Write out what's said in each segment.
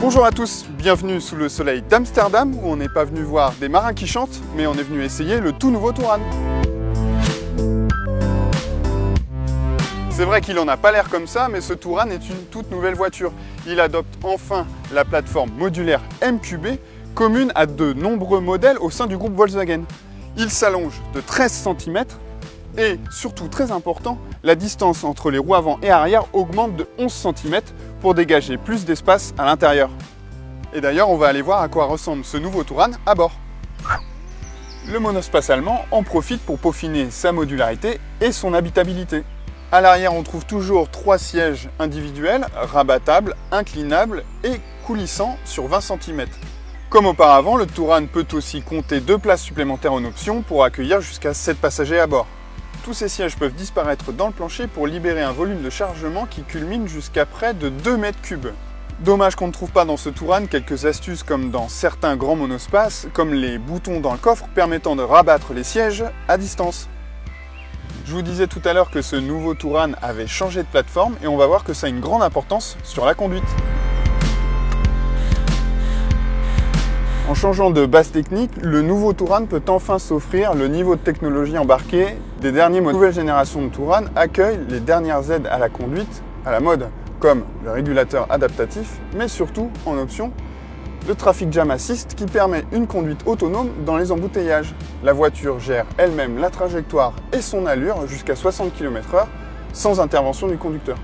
Bonjour à tous, bienvenue sous le soleil d'Amsterdam où on n'est pas venu voir des marins qui chantent, mais on est venu essayer le tout nouveau Touran. C'est vrai qu'il n'en a pas l'air comme ça, mais ce Touran est une toute nouvelle voiture. Il adopte enfin la plateforme modulaire MQB, commune à de nombreux modèles au sein du groupe Volkswagen. Il s'allonge de 13 cm et, surtout très important, la distance entre les roues avant et arrière augmente de 11 cm pour dégager plus d'espace à l'intérieur. Et d'ailleurs, on va aller voir à quoi ressemble ce nouveau Touran à bord. Le monospace allemand en profite pour peaufiner sa modularité et son habitabilité. À l'arrière, on trouve toujours 3 sièges individuels, rabattables, inclinables et coulissants sur 20 cm. Comme auparavant, le Touran peut aussi compter 2 places supplémentaires en option pour accueillir jusqu'à 7 passagers à bord. Tous ces sièges peuvent disparaître dans le plancher pour libérer un volume de chargement qui culmine jusqu'à près de 2 mètres cubes. Dommage qu'on ne trouve pas dans ce Touran quelques astuces comme dans certains grands monospaces, comme les boutons dans le coffre permettant de rabattre les sièges à distance. Je vous disais tout à l'heure que ce nouveau Touran avait changé de plateforme et on va voir que ça a une grande importance sur la conduite. En changeant de base technique, le nouveau Touran peut enfin s'offrir le niveau de technologie embarquée des derniers modèles. La nouvelle génération de Touran accueille les dernières aides à la conduite à la mode, comme le régulateur adaptatif, mais surtout en option, le Traffic Jam Assist qui permet une conduite autonome dans les embouteillages. La voiture gère elle-même la trajectoire et son allure jusqu'à 60 km/h sans intervention du conducteur.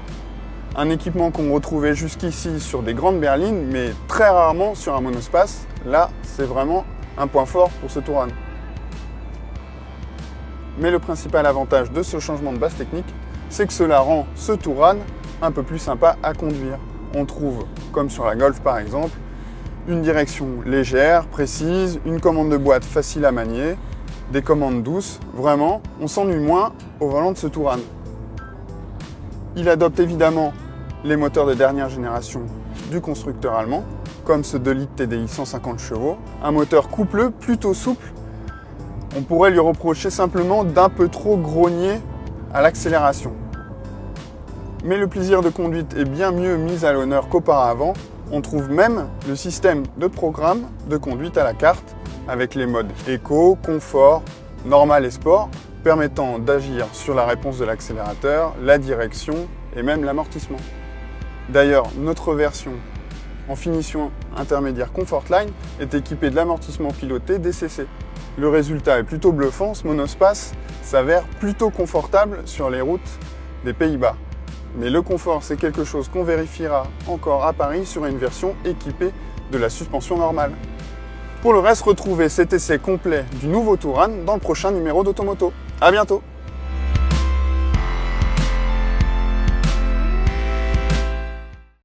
Un équipement qu'on retrouvait jusqu'ici sur des grandes berlines, mais très rarement sur un monospace. Là, c'est vraiment un point fort pour ce Touran. Mais le principal avantage de ce changement de base technique, c'est que cela rend ce Touran un peu plus sympa à conduire. On trouve, comme sur la Golf par exemple, une direction légère, précise, une commande de boîte facile à manier, des commandes douces. Vraiment, on s'ennuie moins au volant de ce Touran. Il adopte évidemment les moteurs de dernière génération du constructeur allemand, comme ce 2 litres TDI 150 chevaux, un moteur coupleux plutôt souple. On pourrait lui reprocher simplement d'un peu trop grogner à l'accélération. Mais le plaisir de conduite est bien mieux mis à l'honneur qu'auparavant. On trouve même le système de programme de conduite à la carte, avec les modes éco, confort, normal et sport, permettant d'agir sur la réponse de l'accélérateur, la direction et même l'amortissement. D'ailleurs, notre version en finition intermédiaire Comfortline est équipée de l'amortissement piloté DCC. Le résultat est plutôt bluffant, ce monospace s'avère plutôt confortable sur les routes des Pays-Bas. Mais le confort, c'est quelque chose qu'on vérifiera encore à Paris sur une version équipée de la suspension normale. Pour le reste, retrouvez cet essai complet du nouveau Touran dans le prochain numéro d'Automoto. À bientôt!